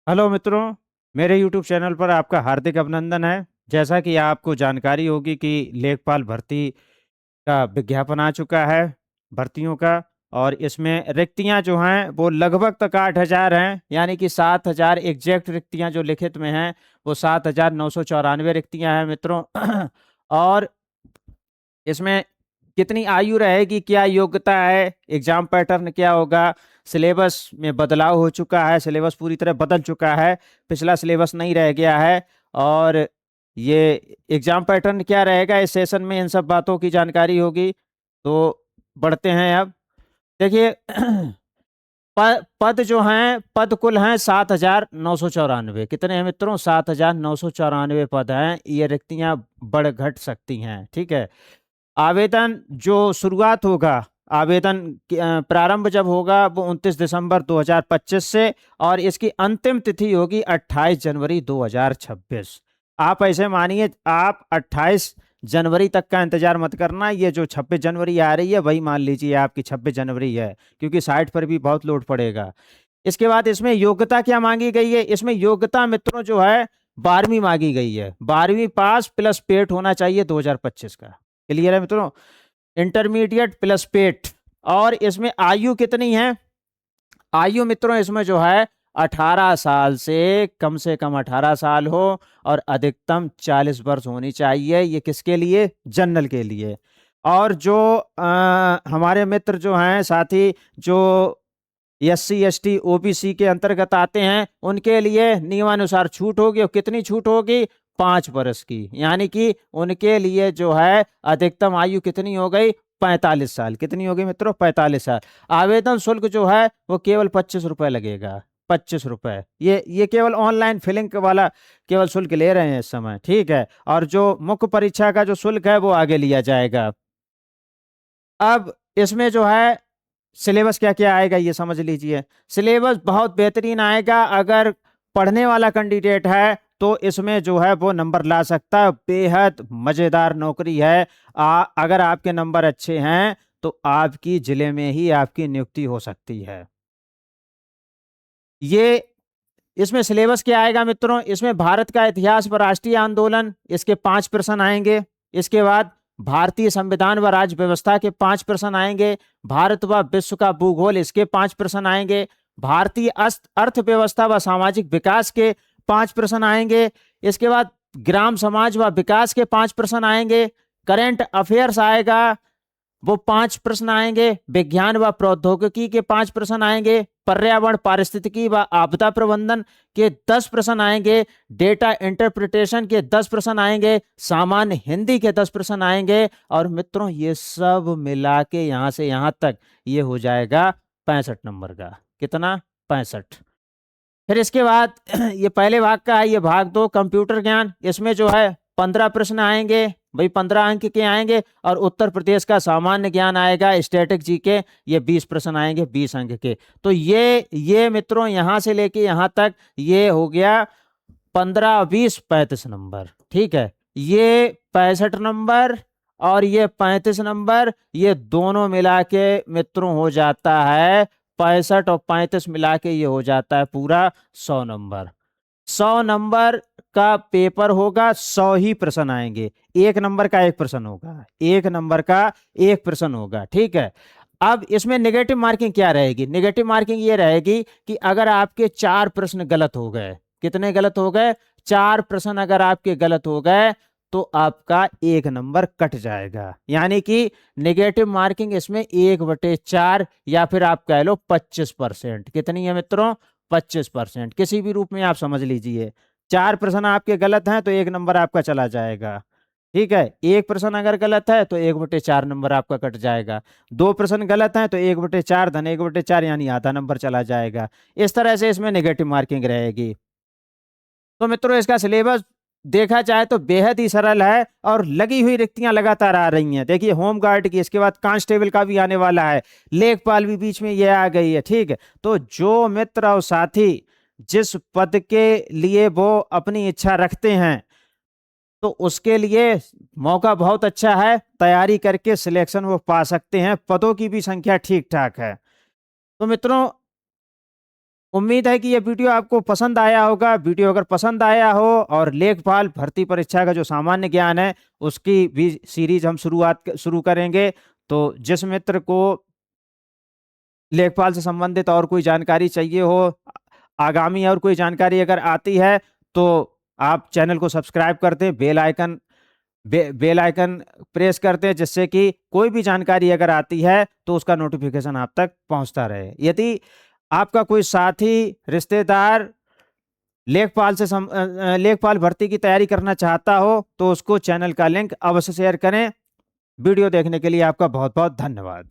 Hello मित्रों, मेरे YouTube channel पर आपका हार्दिक अभिनंदन है। जैसा कि आपको जानकारी होगी कि लेखपाल भर्ती का विज्ञापन आ चुका है, भर्तियों का। और इसमें रिक्तियां जो हैं वो लगभग तक 8,000 हैं, यानी कि 7,000 एग्जैक्ट रिक्तियां जो लिखित में हैं वो 7,994 रिक्तियां हैं मित्रों। और इसमें कितनी आयु रहेगी, क्या योग्यता है, एग्जाम पैटर्न क्या होगा, सिलेबस में बदलाव हो चुका है, सिलेबस पूरी तरह बदल चुका है, पिछला सिलेबस नहीं रह गया है। और ये एग्जाम पैटर्न क्या रहेगा, इस सेशन में इन सब बातों की जानकारी होगी। तो बढ़ते हैं अब। देखिए, पद जो हैं, पद कुल हैं 7,994। कितने हैं मित्रों? 7,994 पद हैं। ये रिक्तियां बढ़ घट सकती हैं, ठीक है। आवेदन जो शुरुआत होगा, आवेदन प्रारंभ जब होगा वो 29 दिसंबर 2025 से, और इसकी अंतिम तिथि होगी 28 जनवरी 2026। आप ऐसे मानिए, आप 28 जनवरी तक का इंतजार मत करना। ये जो 26 जनवरी आ रही है वही मान लीजिए आपकी 26 जनवरी है, क्योंकि साइट पर भी बहुत लोड पड़ेगा। इसके बाद इसमें योग्यता क्या मांगी गई है? इसमें योग्यता मित्रों जो है 12वीं मांगी गई है। 12वीं पास प्लस पेट होना चाहिए 2025 का। क्लियर है मित्रों? इंटरमीडिएट प्लस पेट। और इसमें आयु कितनी है? आयु मित्रों इसमें जो है 18 साल से कम 18 साल हो, और अधिकतम 40 वर्ष होनी चाहिए। ये किसके लिए? जनरल के लिए। और जो हमारे मित्र जो हैं साथी, जो SC ST OBC के अंतर्गत आते हैं, उनके लिए नियमानुसार छूट होगी। और कितनी छूट होगी? 5 वर्ष की। यानी कि उनके लिए जो है अधिकतम आयु कितनी हो गई? 45 साल। कितनी होगी मित्रों? 45 साल। आवेदन शुल्क जो है वो केवल 25 रुपए लगेगा। 25 रुपए। ये केवल ऑनलाइन फिलिंग वाला केवल शुल्क ले रहे हैं इस समय, ठीक है। और जो मुख्य परीक्षा का जो शुल्क है वो आगे लिया जाएगा। अब इसमें जो है सिलेबस क्या क्या आएगा ये समझ लीजिए। सिलेबस बहुत बेहतरीन आएगा। अगर पढ़ने वाला कैंडिडेट है तो इसमें जो है वो नंबर ला सकता है। बेहद मजेदार नौकरी है। अगर आपके नंबर अच्छे हैं तो आपकी जिले में ही आपकी नियुक्ति हो सकती है। ये इसमें सिलेबस क्या आएगा मित्रों? इसमें भारत का इतिहास व राष्ट्रीय आंदोलन, इसके 5 प्रश्न आएंगे। इसके बाद भारतीय संविधान व राज्य व्यवस्था के 5 प्रश्न आएंगे। भारत व विश्व का भूगोल, इसके 5 प्रश्न आएंगे। भारतीय अर्थव्यवस्था व सामाजिक विकास के 5 प्रश्न आएंगे। इसके बाद ग्राम समाज व विकास के 5 प्रश्न आएंगे। करंट अफेयर्स आएगा, वो 5 प्रश्न आएंगे। विज्ञान व प्रौद्योगिकी के 5 प्रश्न आएंगे। पर्यावरण पारिस्थितिकी व आपदा प्रबंधन के 10 प्रश्न आएंगे। डेटा इंटरप्रिटेशन के 10 प्रश्न आएंगे। सामान्य हिंदी के 10 प्रश्न आएंगे। और मित्रों ये सब मिला के यहां से यहां तक ये हो जाएगा 65 नंबर का। कितना? 65। फिर इसके बाद ये पहले भाग का है। ये भाग दो, कंप्यूटर ज्ञान। इसमें जो है 15 प्रश्न आएंगे, भाई 15 अंक के आएंगे। और उत्तर प्रदेश का सामान्य ज्ञान आएगा, स्टैटिक जीके, ये 20 प्रश्न आएंगे, 20 अंक के। तो ये मित्रों यहां से लेके यहां तक ये हो गया 15, 20, 35 नंबर, ठीक है। ये 65 नंबर और ये 35 नंबर, ये दोनों मिला के मित्रों हो जाता है 65 और 35 मिला के ये हो जाता है पूरा 100 नंबर। 100 नंबर का पेपर होगा, 100 ही प्रश्न आएंगे। 1 नंबर का 1 प्रश्न होगा, 1 नंबर का 1 प्रश्न होगा, ठीक है। अब इसमें नेगेटिव मार्किंग क्या रहेगी? नेगेटिव मार्किंग ये रहेगी कि अगर आपके 4 प्रश्न गलत हो गए, कितने गलत हो गए? 4 प्रश्न अगर आपके गलत हो गए तो आपका 1 नंबर कट जाएगा। यानी कि नेगेटिव मार्किंग इसमें 1/4, या फिर आप कह लो 25%। कितनी है मित्रों? 25%। किसी भी रूप में आप समझ लीजिए। 4 प्रश्न आपके गलत हैं तो 1 नंबर आपका चला जाएगा, ठीक है। 1 प्रश्न अगर गलत है तो 1/4 नंबर आपका कट जाएगा। 2 प्रश्न गलत हैं तो 1/4 धन 1/4 यानी आधा नंबर चला जाएगा। इस तरह से इसमें नेगेटिव मार्किंग रहेगी। तो मित्रों इसका सिलेबस देखा जाए तो बेहद ही सरल है, और लगी हुई रिक्तियां लगातार आ रही हैं। देखिए होम गार्ड की, इसके बाद कांस्टेबल का भी आने वाला है, लेखपाल भी बीच में ये आ गई है, ठीक है। तो जो मित्र और साथी जिस पद के लिए वो अपनी इच्छा रखते हैं तो उसके लिए मौका बहुत अच्छा है। तैयारी करके सिलेक्शन वो पा सकते हैं। पदों की भी संख्या ठीक ठाक है। तो मित्रों उम्मीद है कि ये वीडियो आपको पसंद आया होगा। वीडियो अगर पसंद आया हो और लेखपाल भर्ती परीक्षा का जो सामान्य ज्ञान है उसकी भी सीरीज हम शुरू करेंगे। तो जिस मित्र को लेखपाल से संबंधित और कोई जानकारी चाहिए हो, आगामी और कोई जानकारी अगर आती है, तो आप चैनल को सब्सक्राइब करते हैं, बेल आइकन प्रेस करते हैं, जिससे कि कोई भी जानकारी अगर आती है तो उसका नोटिफिकेशन आप तक पहुंचता रहे। यदि आपका कोई साथी, रिश्तेदार लेखपाल भर्ती की तैयारी करना चाहता हो तो उसको चैनल का लिंक अवश्य शेयर करें। वीडियो देखने के लिए आपका बहुत बहुत धन्यवाद।